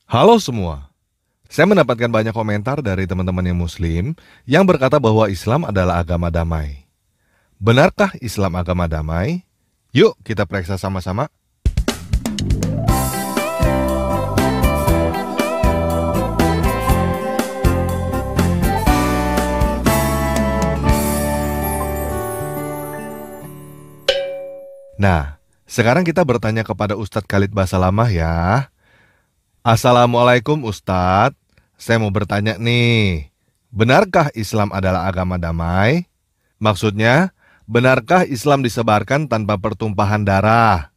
Halo semua, saya mendapatkan banyak komentar dari teman-teman yang muslim yang berkata bahwa Islam adalah agama damai. Benarkah Islam agama damai? Yuk kita periksa sama-sama. Nah, sekarang kita bertanya kepada Ustadz Khalid Basalamah ya. Assalamualaikum Ustadz, saya mau bertanya nih, benarkah Islam adalah agama damai? Maksudnya, benarkah Islam disebarkan tanpa pertumpahan darah?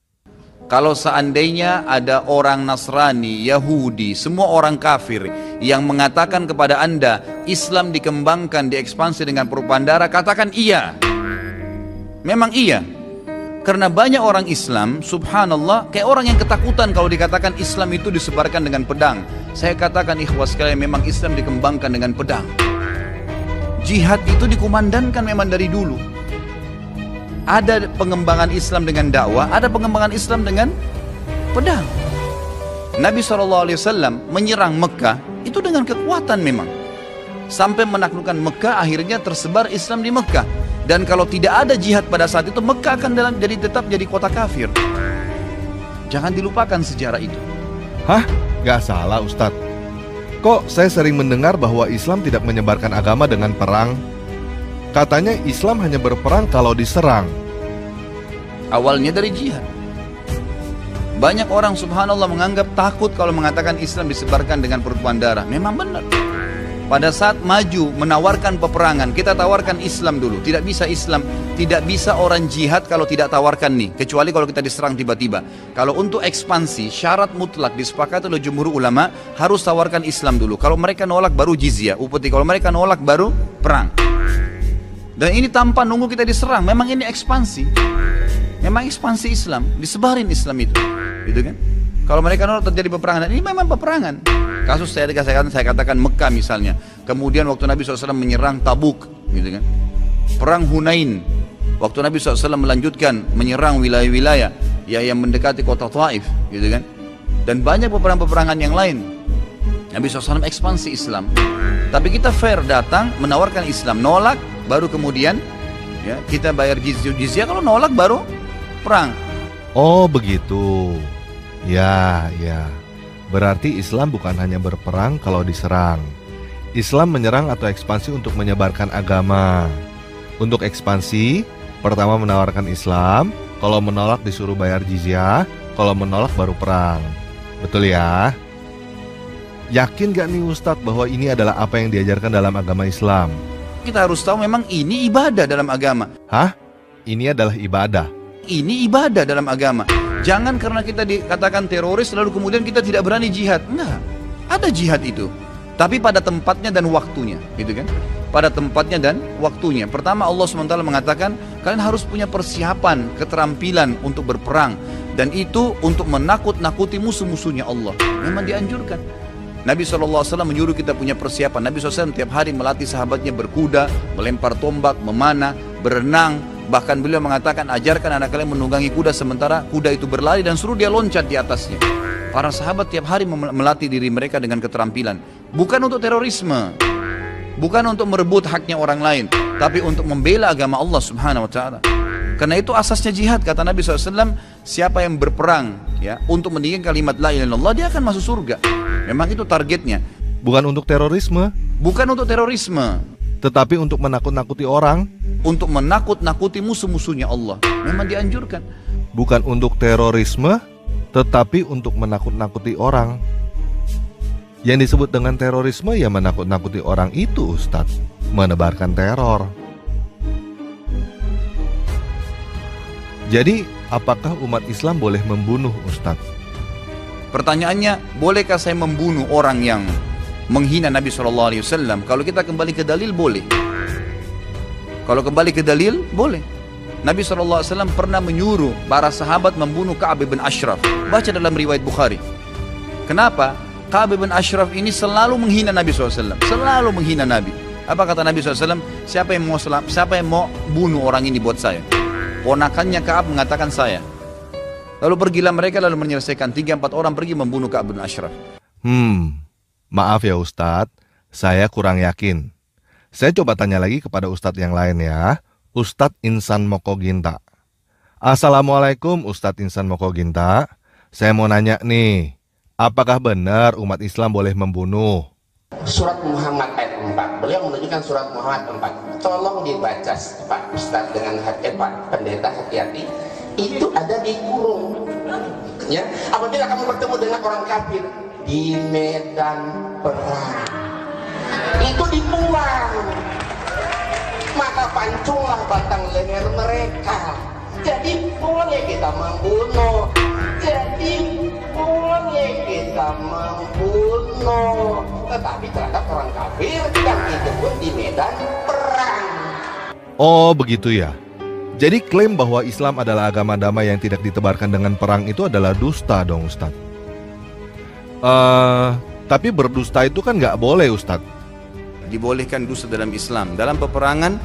Kalau seandainya ada orang Nasrani, Yahudi, semua orang kafir yang mengatakan kepada Anda Islam dikembangkan, diekspansi dengan pertumpahan darah, katakan iya. Memang iya. Karena banyak orang Islam, subhanallah, kayak orang yang ketakutan kalau dikatakan Islam itu disebarkan dengan pedang. Saya katakan ikhwah sekalian, memang Islam dikembangkan dengan pedang. Jihad itu dikumandangkan memang dari dulu. Ada pengembangan Islam dengan dakwah, ada pengembangan Islam dengan pedang. Nabi SAW menyerang Mekah itu dengan kekuatan memang. Sampai menaklukkan Mekah, akhirnya tersebar Islam di Mekah. Dan kalau tidak ada jihad pada saat itu, Mekah akan tetap jadi kota kafir. Jangan dilupakan sejarah itu. Hah? Gak salah Ustadz. Kok saya sering mendengar bahwa Islam tidak menyebarkan agama dengan perang? Katanya Islam hanya berperang kalau diserang. Awalnya dari jihad. Banyak orang subhanallah menganggap takut kalau mengatakan Islam disebarkan dengan pertumpahan darah. Memang benar. Pada saat maju menawarkan peperangan, kita tawarkan Islam dulu. Tidak bisa Islam, tidak bisa orang jihad kalau tidak tawarkan nih. Kecuali kalau kita diserang tiba-tiba. Kalau untuk ekspansi, syarat mutlak disepakati oleh jumhur ulama, harus tawarkan Islam dulu. Kalau mereka nolak baru jizyah, upeti. Kalau mereka nolak baru perang. Dan ini tanpa nunggu kita diserang. Memang ini ekspansi. Memang ekspansi Islam, disebarin Islam itu. Gitu kan? Kalau mereka nolak terjadi peperangan, dan ini memang peperangan. Kasus saya katakan Mekah misalnya. Kemudian waktu Nabi SAW menyerang Tabuk, gitu kan. Perang Hunain. Waktu Nabi SAW melanjutkan menyerang wilayah-wilayah yang mendekati kota Taif, gitu kan. Dan banyak peperangan-peperangan yang lain. Nabi SAW ekspansi Islam. Tapi kita fair datang menawarkan Islam, nolak baru kemudian ya kita bayar jizyah. Kalau nolak baru perang. Oh begitu. Ya. Berarti Islam bukan hanya berperang kalau diserang. Islam menyerang atau ekspansi untuk menyebarkan agama. Untuk ekspansi, pertama menawarkan Islam, kalau menolak disuruh bayar jizyah, kalau menolak baru perang. Betul ya? Yakin gak nih Ustadz bahwa ini adalah apa yang diajarkan dalam agama Islam? Kita harus tahu memang ini ibadah dalam agama. Hah? Ini adalah ibadah? Ini ibadah dalam agama. Jangan karena kita dikatakan teroris lalu kemudian kita tidak berani jihad. Enggak, ada jihad itu. Tapi pada tempatnya dan waktunya, gitu kan? Pada tempatnya dan waktunya. Pertama Allah SWT mengatakan kalian harus punya persiapan, keterampilan untuk berperang. Dan itu untuk menakut-nakuti musuh-musuhnya Allah. Memang dianjurkan. Nabi SAW menyuruh kita punya persiapan. Nabi SAW tiap hari melatih sahabatnya berkuda, melempar tombak, memanah, berenang. Bahkan beliau mengatakan ajarkan anak kalian menunggangi kuda sementara kuda itu berlari dan suruh dia loncat di atasnya. Para sahabat tiap hari melatih diri mereka dengan keterampilan. Bukan untuk terorisme, bukan untuk merebut haknya orang lain, tapi untuk membela agama Allah Subhanahu Wa Taala. Karena itu asasnya jihad, kata Nabi SAW, siapa yang berperang ya untuk meninggikan kalimat la ilaha illallah dia akan masuk surga. Memang itu targetnya. Bukan untuk terorisme? Bukan untuk terorisme, tetapi untuk menakut-nakuti orang? Untuk menakut-nakuti musuh-musuhnya Allah. Memang dianjurkan. Bukan untuk terorisme, tetapi untuk menakut-nakuti orang. Yang disebut dengan terorisme ya menakut-nakuti orang itu Ustadz, menebarkan teror. Jadi apakah umat Islam boleh membunuh Ustadz? Pertanyaannya, bolehkah saya membunuh orang yang menghina Nabi SAW? Kalau kita kembali ke dalil, boleh. Kalau kembali ke dalil, boleh. Nabi SAW pernah menyuruh para sahabat membunuh Ka'ab bin Ashraf. Baca dalam riwayat Bukhari. Kenapa? Ka'ab bin Ashraf ini selalu menghina Nabi SAW. Selalu menghina Nabi. Apa kata Nabi SAW? Siapa yang mau bunuh orang ini buat saya? Ponakannya Ka'ab mengatakan saya. Lalu pergilah mereka lalu menyelesaikan 3-4 orang pergi membunuh Ka'ab bin Ashraf. Maaf ya Ustadz, saya kurang yakin. Saya coba tanya lagi kepada Ustadz yang lain ya. Ustadz Insan Mokoginta. Assalamualaikum Ustadz Insan Mokoginta. Saya mau nanya nih, apakah benar umat Islam boleh membunuh? Surat Muhammad ayat 4. Beliau menunjukkan surat Muhammad 4. Tolong dibaca Pak Ustaz dengan Pak Pendeta hati-hati. Itu ada di kurung. Ya, apabila kamu bertemu dengan orang kafir di medan perang, itu dibuang. Maka pancunglah batang leher mereka. Jadi boleh kita membunuh. Tetapi terhadap orang kafir yang itu pun di medan perang. Oh begitu ya. Jadi klaim bahwa Islam adalah agama damai yang tidak ditebarkan dengan perang itu adalah dusta dong Ustadz. Tapi berdusta itu kan nggak boleh Ustadz. Dibolehkan dusta dalam Islam. Dalam peperangan,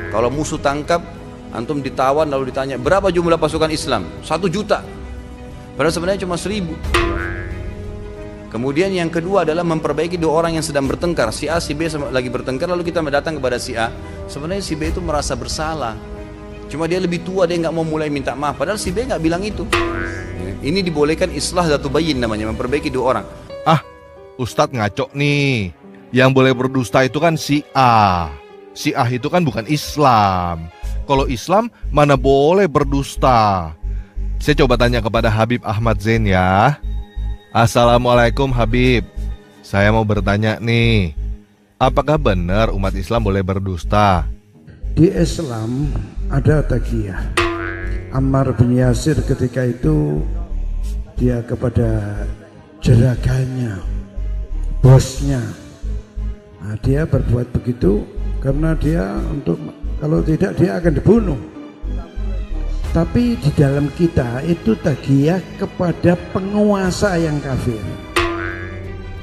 kalau musuh tangkap, antum ditawan lalu ditanya, berapa jumlah pasukan Islam? 1 juta. Padahal sebenarnya cuma 1000. Kemudian yang kedua adalah memperbaiki 2 orang yang sedang bertengkar. Si A, si B lagi bertengkar, lalu kita datang kepada si A. Sebenarnya si B itu merasa bersalah. Cuma dia lebih tua, dia nggak mau mulai minta maaf. Padahal si B nggak bilang itu. Ini dibolehkan islah dzatu bayyin namanya, memperbaiki 2 orang. Ustadz ngaco nih. Yang boleh berdusta itu kan si A. Si A itu kan bukan Islam. Kalau Islam mana boleh berdusta. Saya coba tanya kepada Habib Ahmad Zain ya. Assalamualaikum Habib. Saya mau bertanya nih, apakah benar umat Islam boleh berdusta? Di Islam ada taqiyah. Ammar bin Yasir ketika itu dia kepada jeraganya, bosnya. Nah, dia berbuat begitu karena dia kalau tidak dia akan dibunuh. Tapi di dalam kita itu taqiyah kepada penguasa yang kafir,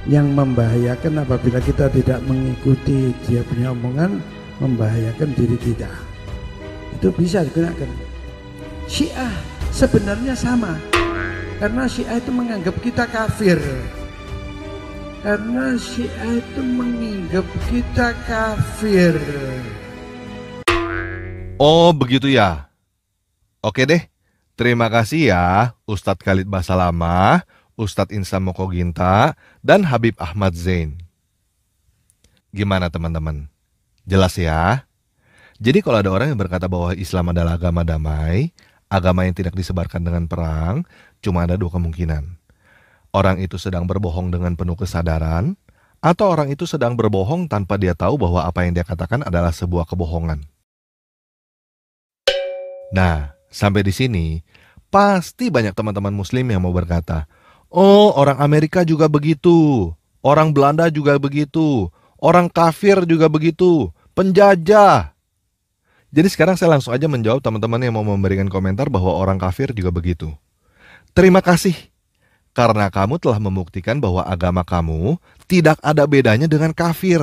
yang membahayakan apabila kita tidak mengikuti dia punya omongan, membahayakan diri kita. Itu bisa digunakan. Syiah sebenarnya sama, karena Syiah itu menganggap kita kafir. Karena Syiah itu menganggap kita kafir. Oh begitu ya. Oke deh, terima kasih ya Ustadz Khalid Basalamah, Ustadz Insan Mokoginta, dan Habib Ahmad Zain. Gimana teman-teman? Jelas ya? Jadi kalau ada orang yang berkata bahwa Islam adalah agama damai, agama yang tidak disebarkan dengan perang, cuma ada 2 kemungkinan. Orang itu sedang berbohong dengan penuh kesadaran, atau orang itu sedang berbohong tanpa dia tahu bahwa apa yang dia katakan adalah sebuah kebohongan. Nah, sampai di sini, pasti banyak teman-teman muslim yang mau berkata, oh orang Amerika juga begitu, orang Belanda juga begitu, orang kafir juga begitu, penjajah. Jadi sekarang saya langsung aja menjawab teman-teman yang mau memberikan komentar bahwa orang kafir juga begitu. Terima kasih, karena kamu telah membuktikan bahwa agama kamu tidak ada bedanya dengan kafir.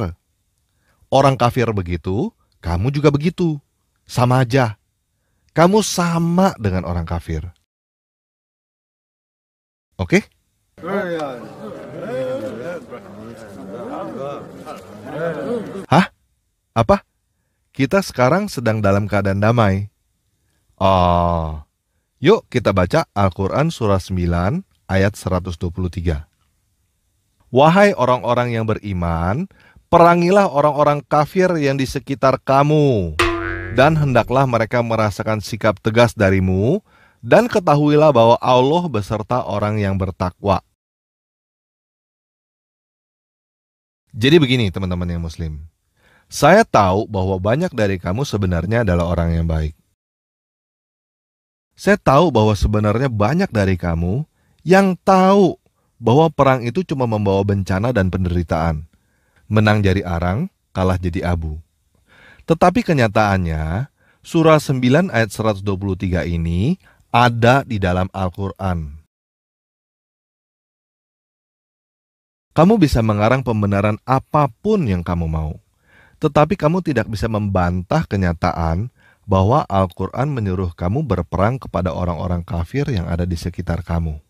Orang kafir begitu, kamu juga begitu, sama aja. Kamu sama dengan orang kafir. Oke? Hah? Apa? Kita sekarang sedang dalam keadaan damai. Oh. Yuk kita baca Al-Quran surah 9 ayat 123. Wahai orang-orang yang beriman, perangilah orang-orang kafir yang di sekitar kamu. Dan hendaklah mereka merasakan sikap tegas darimu, dan ketahuilah bahwa Allah beserta orang yang bertakwa. Jadi begini teman-teman yang muslim. Saya tahu bahwa banyak dari kamu sebenarnya adalah orang yang baik. Saya tahu bahwa sebenarnya banyak dari kamu yang tahu bahwa perang itu cuma membawa bencana dan penderitaan. Menang jadi arang, kalah jadi abu. Tetapi kenyataannya, surah 9 ayat 123 ini ada di dalam Al-Quran. Kamu bisa mengarang pembenaran apapun yang kamu mau. Tetapi kamu tidak bisa membantah kenyataan bahwa Al-Quran menyuruh kamu berperang kepada orang-orang kafir yang ada di sekitar kamu.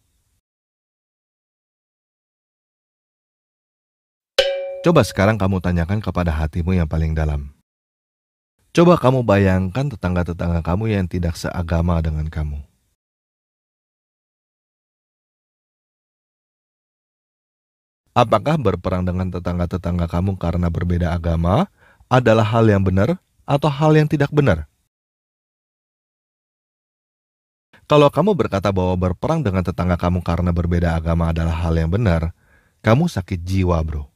Coba sekarang kamu tanyakan kepada hatimu yang paling dalam. Coba kamu bayangkan tetangga-tetangga kamu yang tidak seagama dengan kamu. Apakah berperang dengan tetangga-tetangga kamu karena berbeda agama adalah hal yang benar atau hal yang tidak benar? Kalau kamu berkata bahwa berperang dengan tetangga kamu karena berbeda agama adalah hal yang benar, kamu sakit jiwa, bro.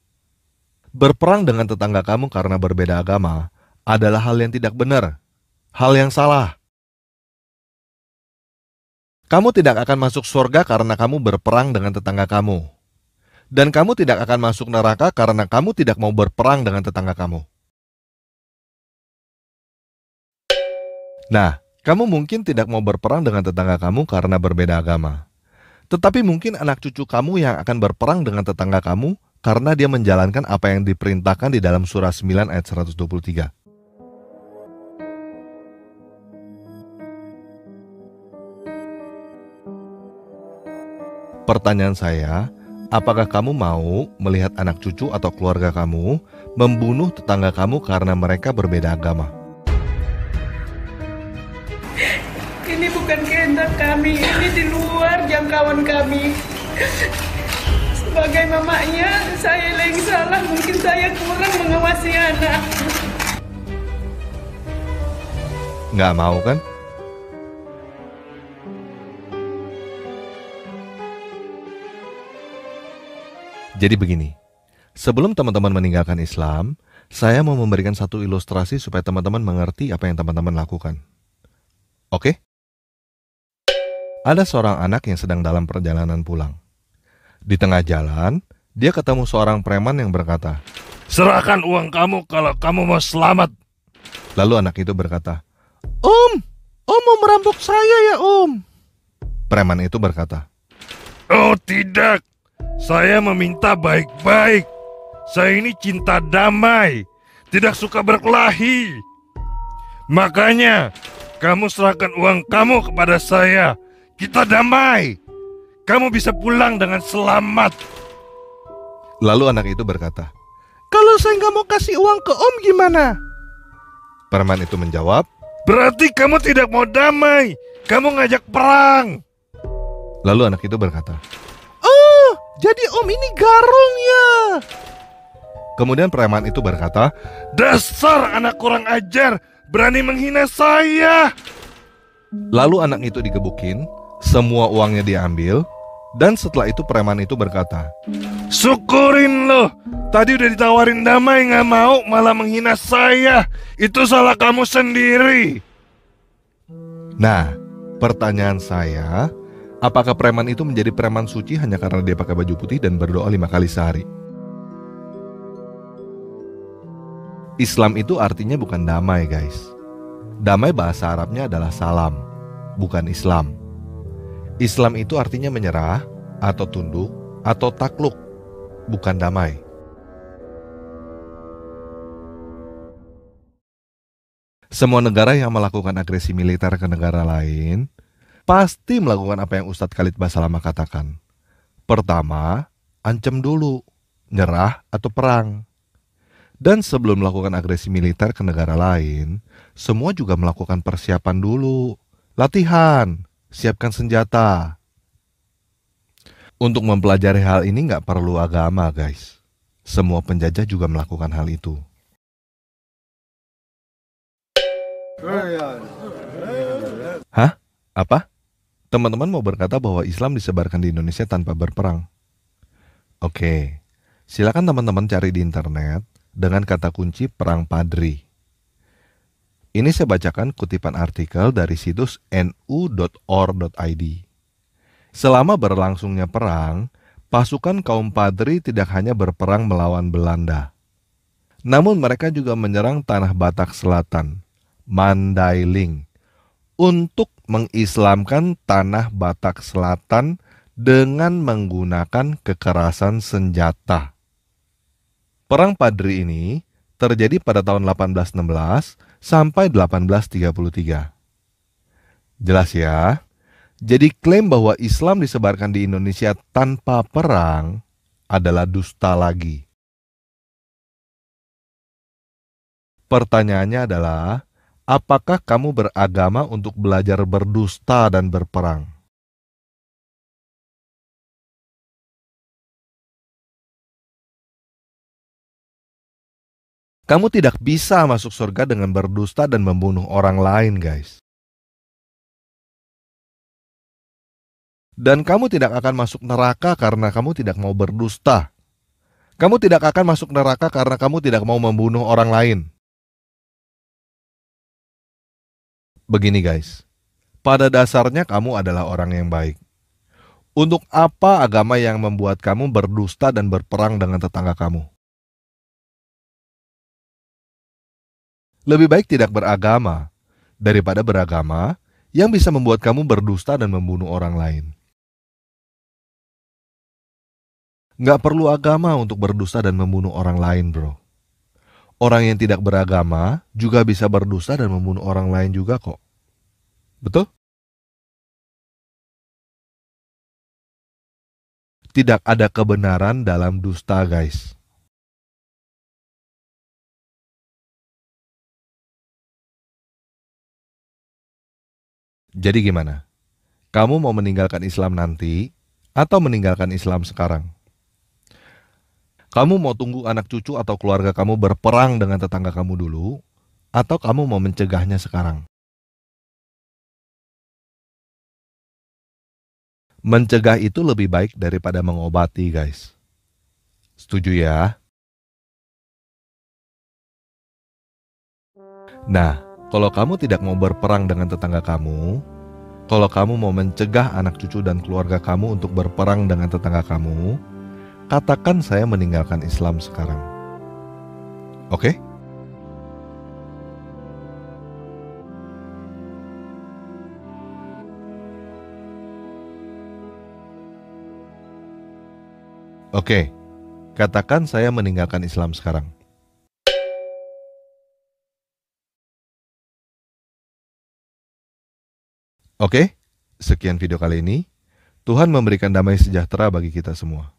Berperang dengan tetangga kamu karena berbeda agama adalah hal yang tidak benar, hal yang salah. Kamu tidak akan masuk surga karena kamu berperang dengan tetangga kamu. Dan kamu tidak akan masuk neraka karena kamu tidak mau berperang dengan tetangga kamu. Nah, kamu mungkin tidak mau berperang dengan tetangga kamu karena berbeda agama. Tetapi mungkin anak cucu kamu yang akan berperang dengan tetangga kamu karena dia menjalankan apa yang diperintahkan di dalam surah 9 ayat 123. Pertanyaan saya, apakah kamu mau melihat anak cucu atau keluarga kamu membunuh tetangga kamu karena mereka berbeda agama? Ini bukan kehendak kami, ini di luar jangkauan kami. Sebagai mamanya, saya yang salah, mungkin saya kurang mengawasi anak. Nggak mau kan? Jadi begini, sebelum teman-teman meninggalkan Islam, saya mau memberikan satu ilustrasi supaya teman-teman mengerti apa yang teman-teman lakukan. Oke? Ada seorang anak yang sedang dalam perjalanan pulang. Di tengah jalan, dia ketemu seorang preman yang berkata, "Serahkan uang kamu kalau kamu mau selamat." Lalu anak itu berkata, Om mau merampok saya ya, Om." Preman itu berkata, "Oh tidak, saya meminta baik-baik. Saya ini cinta damai, tidak suka berkelahi. Makanya, kamu serahkan uang kamu kepada saya. Kita damai. Kamu bisa pulang dengan selamat." Lalu anak itu berkata, "Kalau saya nggak mau kasih uang ke Om gimana?" Preman itu menjawab, "Berarti kamu tidak mau damai. Kamu ngajak perang." Lalu anak itu berkata, "Oh, jadi Om ini garong ya." Kemudian preman itu berkata, "Dasar anak kurang ajar, berani menghina saya." Lalu anak itu digebukin, semua uangnya diambil, dan setelah itu preman itu berkata, "Syukurin loh, tadi udah ditawarin damai nggak mau, malah menghina saya. Itu salah kamu sendiri." Nah, pertanyaan saya, apakah preman itu menjadi preman suci hanya karena dia pakai baju putih dan berdoa 5 kali sehari? Islam itu artinya bukan damai, guys. Damai bahasa Arabnya adalah salam, bukan Islam. Islam itu artinya menyerah, atau tunduk, atau takluk, bukan damai. Semua negara yang melakukan agresi militer ke negara lain pasti melakukan apa yang Ustadz Khalid Basalamah katakan. Pertama, ancam dulu, nyerah atau perang. Dan sebelum melakukan agresi militer ke negara lain, semua juga melakukan persiapan dulu, latihan, siapkan senjata. Untuk mempelajari hal ini nggak perlu agama, guys. Semua penjajah juga melakukan hal itu. Hah? Apa? Teman-teman mau berkata bahwa Islam disebarkan di Indonesia tanpa berperang? Oke, silakan teman-teman cari di internet dengan kata kunci perang Padri. Ini saya bacakan kutipan artikel dari situs nu.or.id. Selama berlangsungnya perang, pasukan kaum Padri tidak hanya berperang melawan Belanda. Namun mereka juga menyerang tanah Batak Selatan, Mandailing, untuk mengislamkan tanah Batak Selatan dengan menggunakan kekerasan senjata. Perang Padri ini terjadi pada tahun 1816 sampai 1833. Jelas ya? Jadi klaim bahwa Islam disebarkan di Indonesia tanpa perang adalah dusta lagi. Pertanyaannya adalah, apakah kamu beragama untuk belajar berdusta dan berperang? Kamu tidak bisa masuk surga dengan berdusta dan membunuh orang lain, guys. Dan kamu tidak akan masuk neraka karena kamu tidak mau berdusta. Kamu tidak akan masuk neraka karena kamu tidak mau membunuh orang lain. Begini guys, pada dasarnya kamu adalah orang yang baik. Untuk apa agama yang membuat kamu berdusta dan berperang dengan tetangga kamu? Lebih baik tidak beragama daripada beragama yang bisa membuat kamu berdusta dan membunuh orang lain. Nggak perlu agama untuk berdusta dan membunuh orang lain, bro. Orang yang tidak beragama juga bisa berdusta dan membunuh orang lain juga kok. Betul? Tidak ada kebenaran dalam dusta, guys. Jadi gimana? Kamu mau meninggalkan Islam nanti atau meninggalkan Islam sekarang? Kamu mau tunggu anak cucu atau keluarga kamu berperang dengan tetangga kamu dulu, atau kamu mau mencegahnya sekarang? Mencegah itu lebih baik daripada mengobati, guys. Setuju ya? Nah, kalau kamu tidak mau berperang dengan tetangga kamu, kalau kamu mau mencegah anak cucu dan keluarga kamu untuk berperang dengan tetangga kamu, katakan saya meninggalkan Islam sekarang. Oke? Oke, katakan saya meninggalkan Islam sekarang. Oke, sekian video kali ini. Tuhan memberikan damai sejahtera bagi kita semua.